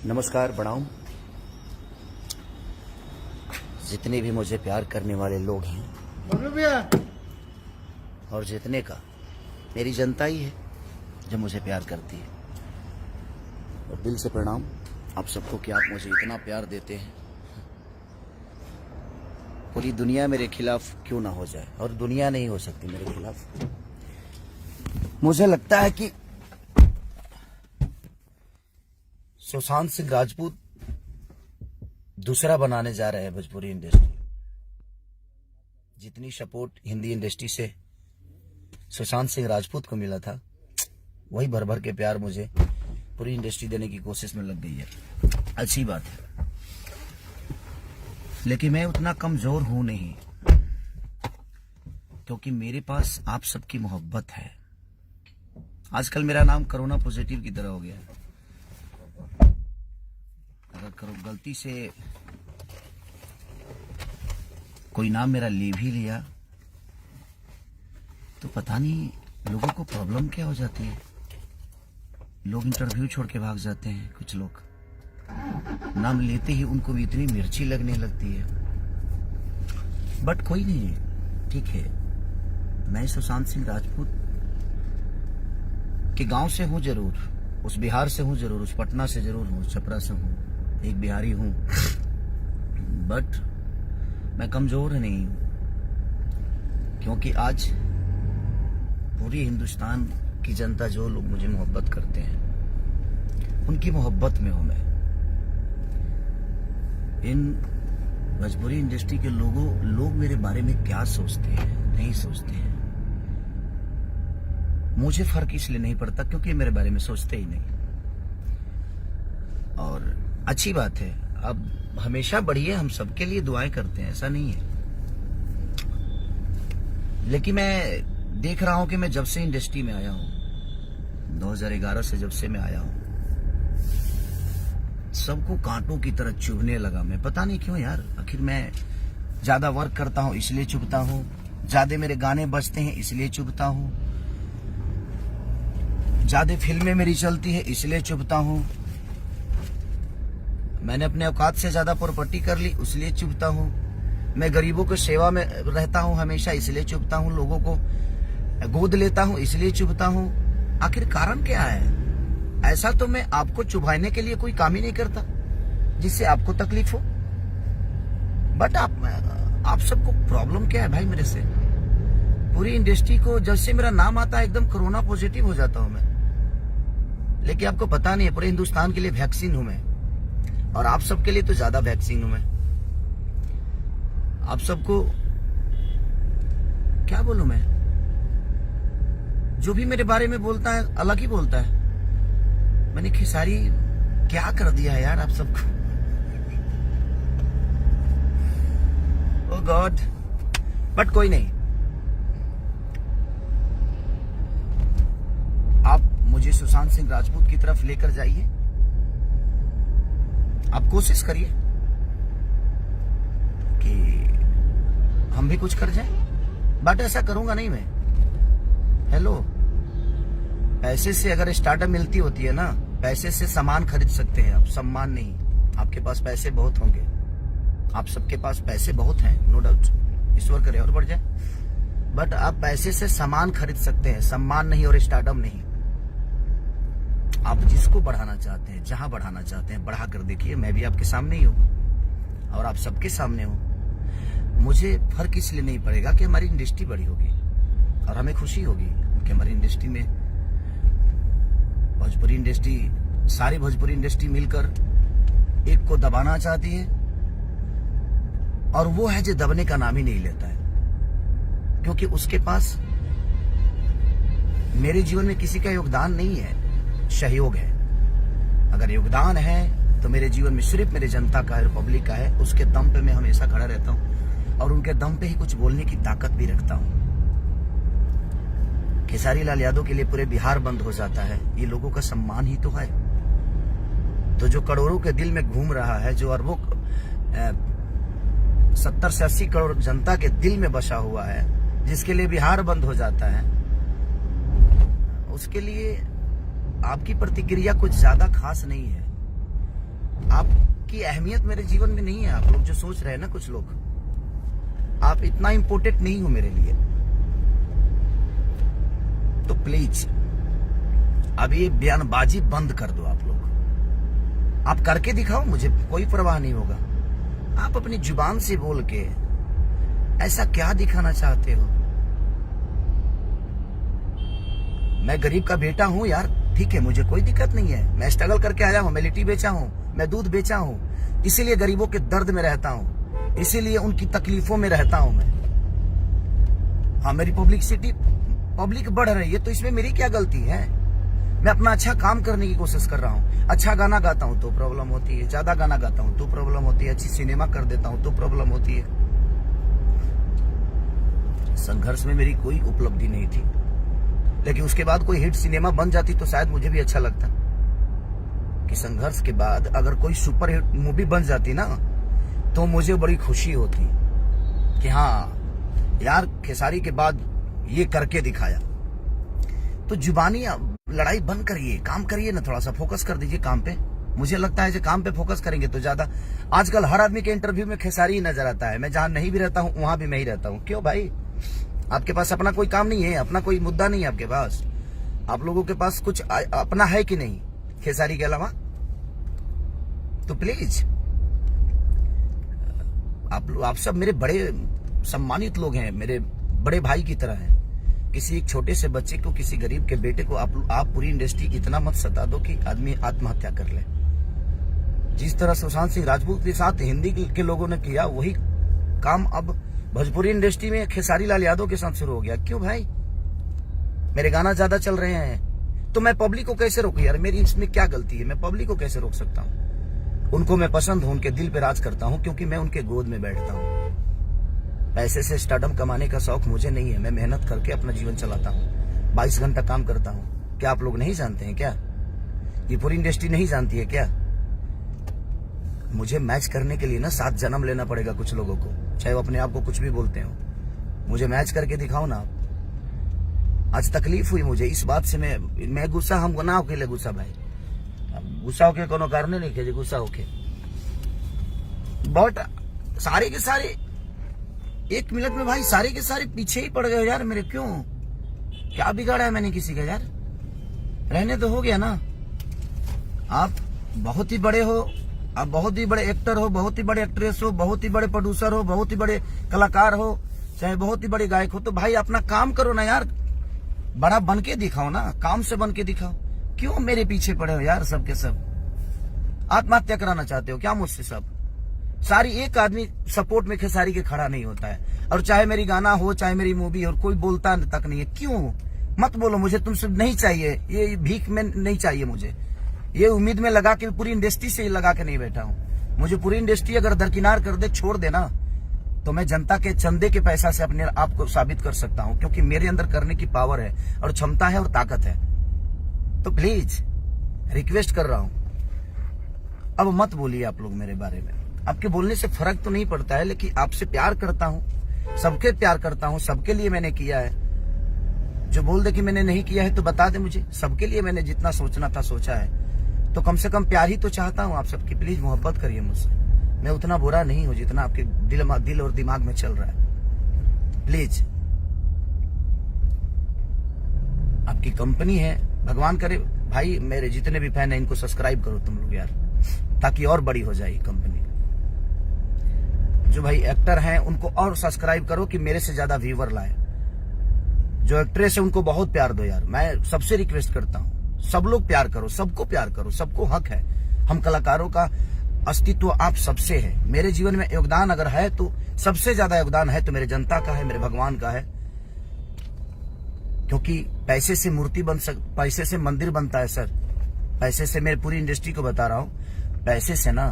नमस्कार, प्रणाम। जितने भी मुझे प्यार करने वाले लोग हैं और जितने का मेरी जनता ही है जो मुझे प्यार करती है, और दिल से प्रणाम आप सबको कि आप मुझे इतना प्यार देते हैं। पूरी दुनिया मेरे खिलाफ क्यों ना हो जाए, और दुनिया नहीं हो सकती मेरे खिलाफ। मुझे लगता है कि सुशांत सिंह राजपूत दूसरा बनाने जा रहे हैं भोजपुरी इंडस्ट्री। जितनी सपोर्ट हिंदी इंडस्ट्री से सुशांत सिंह राजपूत को मिला था, वही भर भर के प्यार मुझे पूरी इंडस्ट्री देने की कोशिश में लग गई है। अच्छी बात है, लेकिन मैं उतना कमजोर हूं नहीं, क्योंकि मेरे पास आप सबकी मोहब्बत है। आजकल मेरा नाम कोरोना पॉजिटिव की तरह हो गया है। अगर गलती से कोई नाम मेरा ले भी लिया तो पता नहीं लोगों को प्रॉब्लम क्या हो जाती है। लोग इंटरव्यू छोड़ के भाग जाते हैं। कुछ लोग नाम लेते ही उनको भी इतनी मिर्ची लगने लगती है। बट कोई नहीं है, ठीक है। मैं सुशांत सिंह राजपूत के गांव से हूं जरूर, उस बिहार से हूं जरूर, उस पटना से जरूर हूं, छपरा से हूं, एक बिहारी हूं, बट मैं कमजोर नहीं हूं, क्योंकि आज पूरी हिंदुस्तान की जनता, जो लोग मुझे मोहब्बत करते हैं, उनकी मोहब्बत में हूं मैं। इन भोजपुरी इंडस्ट्री के लोग मेरे बारे में क्या सोचते हैं, नहीं सोचते हैं, मुझे फर्क इसलिए नहीं पड़ता क्योंकि मेरे बारे में सोचते ही नहीं। और अच्छी बात है, अब हमेशा बढ़िए, हम सबके लिए दुआएं करते हैं, ऐसा नहीं है। लेकिन मैं देख रहा हूं कि मैं जब से इंडस्ट्री में आया हूं, 2011 से जब से मैं आया हूं, सबको कांटों की तरह चुभने लगा। मैं पता नहीं क्यों यार। आखिर मैं ज्यादा वर्क करता हूं इसलिए चुभता हूं, ज्यादा मेरे गाने बजते हैं इसलिए चुभता हूं, ज्यादा फिल्में मेरी चलती है इसलिए चुभता हूं, मैंने अपने औकात से ज्यादा प्रॉपर्टी कर ली इसलिए चुभता हूं, मैं गरीबों की सेवा में रहता हूं हमेशा इसलिए चुभता हूं, लोगों को गोद लेता हूं इसलिए चुभता हूं। आखिर कारण क्या है? ऐसा तो मैं आपको चुभाने के लिए कोई काम ही नहीं करता जिससे आपको तकलीफ हो। बट आप सबको प्रॉब्लम क्या है भाई मेरे से? पूरी इंडस्ट्री को जब से मेरा नाम आता है एकदम कोरोना पॉजिटिव हो जाता हूं मैं। लेकिन आपको पता नहीं है, पूरे हिंदुस्तान के लिए वैक्सीन हूं मैं, और आप सबके लिए तो ज्यादा वैक्सीन हूं मैं। आप सबको क्या बोलूं मैं? जो भी मेरे बारे में बोलता है अलग ही बोलता है। मैंने खेसारी क्या कर दिया है यार आप सबको। ओह गॉड। बट कोई नहीं, आप मुझे सुशांत सिंह राजपूत की तरफ लेकर जाइए। आप कोशिश करिए कि हम भी कुछ कर जाएं। बट ऐसा करूंगा नहीं मैं। हेलो, पैसे से अगर स्टार्टअप मिलती होती है ना, पैसे से सामान खरीद सकते हैं आप, सम्मान नहीं। आपके पास पैसे बहुत होंगे, आप सबके पास पैसे बहुत हैं, नो डाउट, ईश्वर करे और बढ़ जाए। बट आप पैसे से सामान खरीद सकते हैं, सम्मान नहीं और स्टार्टअप नहीं। आप जिसको बढ़ाना चाहते हैं, जहां बढ़ाना चाहते हैं, बढ़ा कर देखिए। मैं भी आपके सामने ही हूं और आप सबके सामने हूं। मुझे फर्क इसलिए नहीं पड़ेगा कि हमारी इंडस्ट्री बड़ी होगी, और हमें खुशी होगी कि हमारी इंडस्ट्री में भोजपुरी इंडस्ट्री, सारी भोजपुरी इंडस्ट्री मिलकर एक को दबाना चाहती है, और वो है जो दबने का नाम ही नहीं लेता है, क्योंकि उसके पास मेरे जीवन में किसी का योगदान नहीं है, सहयोग है। अगर योगदान है तो मेरे जीवन में सिर्फ मेरे जनता का है, पब्लिक का है। उसके दम पे मैं हमेशा खड़ा रहता हूं, और उनके दम पे ही कुछ बोलने की ताकत भी रखता हूं। खेसारी लाल यादव के लिए पूरे बिहार बंद हो जाता है, ये लोगों का सम्मान ही तो है। तो जो करोड़ों के दिल में घूम रहा है, जो अरबों 70 से 80 करोड़ जनता के दिल में बसा हुआ है, जिसके लिए बिहार बंद हो जाता है, उसके लिए आपकी प्रतिक्रिया कुछ ज्यादा खास नहीं है। आपकी अहमियत मेरे जीवन में नहीं है। आप लोग जो सोच रहे हैं ना, कुछ लोग, आप इतना इम्पोर्टेंट नहीं हो मेरे लिए। तो प्लीज अब ये बयानबाजी बंद कर दो। आप लोग आप करके दिखाओ, मुझे कोई परवाह नहीं होगा। आप अपनी जुबान से बोल के ऐसा क्या दिखाना चाहते हो? मैं गरीब का बेटा हूं यार, ठीक है, मुझे कोई दिक्कत नहीं है। मैं स्ट्रगल करके आया हूं, मैं लिट्टी बेचा हूं, मैं दूध बेचा हूं, इसीलिए गरीबों के दर्द में रहता हूं, इसीलिए उनकी तकलीफों में रहता हूं मैं। हाँ, मेरी पब्लिक बढ़ रही है तो इसमें मेरी क्या गलती है? मैं अपना अच्छा काम करने की कोशिश कर रहा हूँ। अच्छा गाना गाता हूँ तो प्रॉब्लम होती है, ज्यादा गाना गाता हूँ तो प्रॉब्लम होती है, अच्छी सिनेमा कर देता हूँ तो प्रॉब्लम होती है। संघर्ष में मेरी कोई उपलब्धि नहीं थी, लेकिन उसके बाद कोई हिट सिनेमा बन जाती तो शायद मुझे भी अच्छा लगता। कि संघर्ष के बाद अगर कोई सुपर हिट मूवी बन जाती ना, तो मुझे बड़ी खुशी होती कि हाँ यार, खेसारी के बाद ये करके दिखाया। तो जुबानी लड़ाई बंद करिए, काम करिए ना, थोड़ा सा फोकस कर दीजिए काम पे। मुझे लगता है कि काम पे फोकस करेंगे तो ज्यादा। आजकल हर आदमी के इंटरव्यू में खेसारी ही नजर आता है। मैं जहां नहीं भी रहता हूं वहां भी मैं ही रहता हूं। क्यों भाई? आपके पास अपना कोई काम नहीं है, अपना कोई मुद्दा नहीं है आपके पास? आप लोगों के पास कुछ अपना है कि नहीं खेसारी के अलावा? तो प्लीज आप सब मेरे बड़े सम्मानित लोग हैं, मेरे बड़े भाई की तरह हैं। किसी एक छोटे से बच्चे को, किसी गरीब के बेटे को आप पूरी इंडस्ट्री इतना मत सता दो कि आदमी आत्महत्या कर ले। जिस तरह सुशांत सिंह राजपूत के साथ हिंदी के लोगों ने किया, वही काम अब भोजपुरी इंडस्ट्री में खेसारी लाल यादव के साथ शुरू हो गया। क्यों भाई? मेरे गाना ज्यादा चल रहे हैं तो मैं पब्लिक को कैसे रोकूं यार? मेरी इसमें क्या गलती है? मैं पब्लिक को कैसे रोक सकता हूं? उनको मैं पसंद हूं, उनके दिल पे राज करता हूं, क्योंकि मैं उनके गोद में बैठता हूं। पैसे से स्टारडम कमाने का शौक मुझे नहीं है। मैं मेहनत करके अपना जीवन चलाता हूँ, 22 घंटा काम करता हूँ। क्या आप लोग नहीं जानते हैं क्या? ये पूरी इंडस्ट्री नहीं जानती है क्या? मुझे मैच करने के लिए ना 7 जन्म लेना पड़ेगा कुछ लोगों को, चाहे वो अपने आप को कुछ भी बोलते हो। मुझे मैच करके दिखाओ ना। आज तकलीफ हुई मुझे इस बात से। मैं गुस्सा, हम ना होके ले गुस्सा भाई, गुस्सा होके कोनो कारण नहीं के गुस्सा होके। बट सारे के सारे 1 मिनट में भाई सारे के सारे पीछे ही पड़ गए यार मेरे। क्यों? क्या बिगाड़ा है मैंने किसी का यार? रहने तो हो गया ना। आप बहुत ही बड़े हो, आप बहुत ही बड़े एक्टर हो, बहुत ही बड़े एक्ट्रेस हो, बहुत ही बड़े प्रोड्यूसर हो, बहुत ही बड़े कलाकार हो, चाहे बहुत ही बड़े गायक हो, तो भाई अपना काम करो ना यार। बड़ा बन के दिखाओ ना, काम से बन के दिखाओ। क्यों मेरे पीछे पड़े हो यार सब के सब? आत्महत्या कराना चाहते हो क्या मुझसे सब? सारी एक आदमी सपोर्ट में खेसारी के खड़ा नहीं होता है, और चाहे मेरी गाना हो, चाहे मेरी मूवी हो, कोई बोलता तक नहीं है। क्यों? मत बोलो, मुझे तुमसे नहीं चाहिए, ये भीख में नहीं चाहिए मुझे। ये उम्मीद में लगा के पूरी इंडस्ट्री से लगा के नहीं बैठा हूँ। मुझे पूरी इंडस्ट्री अगर दरकिनार कर दे, छोड़ देना, तो मैं जनता के चंदे के पैसा से अपने आप को साबित कर सकता हूँ, क्योंकि मेरे अंदर करने की पावर है और क्षमता है और ताकत है। तो प्लीज रिक्वेस्ट कर रहा हूँ, अब मत बोलिए आप लोग मेरे बारे में। आपके बोलने से फर्क तो नहीं पड़ता है, लेकिन आपसे प्यार करता हूँ, सबके प्यार करता हूँ, सबके लिए मैंने किया है। जो बोल दे कि मैंने नहीं किया है तो बता दे मुझे। सबके लिए मैंने जितना सोचना था सोचा है, तो कम से कम प्यार ही तो चाहता हूँ आप सबकी। प्लीज मोहब्बत करिए मुझसे। मैं उतना बुरा नहीं हूँ जितना आपके दिल और दिमाग में चल रहा है। प्लीज, आपकी कंपनी है, भगवान करे भाई मेरे जितने भी फैन है इनको सब्सक्राइब करो तुम लोग यार, ताकि और बड़ी हो जाए कंपनी। जो भाई एक्टर हैं उनको और सब्सक्राइब करो कि मेरे से ज्यादा व्यूवर लाए। जो एक्ट्रेस है उनको बहुत प्यार दो यार, मैं सबसे रिक्वेस्ट करता हूँ। सब लोग प्यार करो, सबको प्यार करो, सबको हक है। हम कलाकारों का अस्तित्व आप सबसे है। मेरे जीवन में योगदान अगर है तो सबसे ज्यादा योगदान है तो मेरे जनता का है, मेरे भगवान का है। क्योंकि पैसे से मूर्ति पैसे से मंदिर बनता है सर। पैसे से, मैं पूरी इंडस्ट्री को बता रहा हूं, पैसे से ना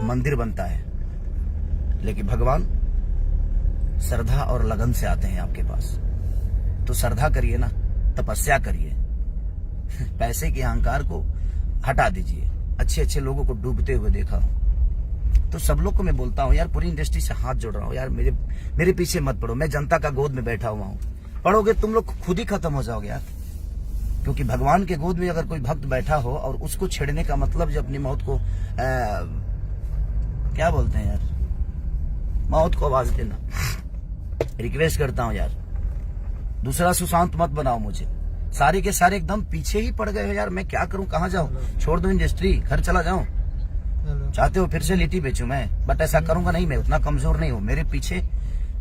मंदिर बनता है, लेकिन भगवान श्रद्धा और लगन से आते हैं आपके पास। तो श्रद्धा करिए ना, तपस्या करिए, पैसे के अहंकार को हटा दीजिए। अच्छे अच्छे लोगों को डूबते हुए देखा हूं। तो सब लोग को मैं बोलता हूं यार, पूरी इंडस्ट्री से हाथ जोड़ रहा हूं यार, मेरे पीछे मत पड़ो। मैं जनता का गोद में बैठा हुआ हूं। पढ़ोगे तुम लोग खुद ही खत्म हो जाओगे यार। क्योंकि भगवान के गोद में अगर कोई भक्त बैठा हो और उसको छेड़ने का मतलब जो अपनी मौत को क्या बोलते हैं यार, मौत को आवाज देना। रिक्वेस्ट करता हूं यार, दूसरा सुशांत मत बनाओ मुझे। सारे के सारे एकदम पीछे ही पड़ गए हो यार, मैं क्या करूं, कहां जाऊं, छोड़ दूं इंडस्ट्री, घर चला जाऊं? चाहते हो फिर से लिट्टी बेचूं मैं? बट ऐसा करूंगा नहीं, मैं उतना कमजोर नहीं हूं। मेरे पीछे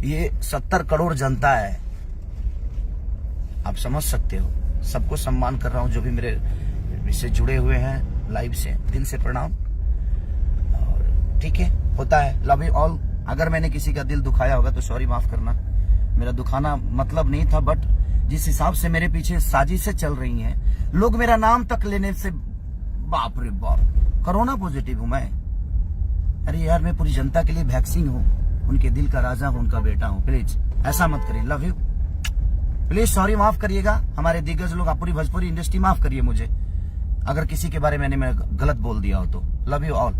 ये 70 करोड़ जनता है, आप समझ सकते हो। सबको सम्मान कर रहा हूं, जो भी मेरे इससे जुड़े हुए हैं लाइव से, दिल से प्रणाम। और ठीक है, होता है, लव यू ऑल। अगर मैंने किसी का दिल दुखाया होगा तो सॉरी, माफ करना, मेरा दुखाना मतलब नहीं था। बट जिस हिसाब से मेरे पीछे साजिशें चल रही हैं, लोग मेरा नाम तक लेने से, बाप रे बाप, कोरोना पॉजिटिव हूं मैं। अरे यार, मैं पूरी जनता के लिए वैक्सीन हूं, उनके दिल का राजा हूं, उनका बेटा हूं। प्लीज ऐसा मत करिए, लव यू। प्लीज सॉरी, माफ करिएगा हमारे दिग्गज लोग, आप पूरी भोजपुरी इंडस्ट्री माफ करिए मुझे अगर किसी के बारे में मैंने गलत बोल दिया हो तो। Love you all.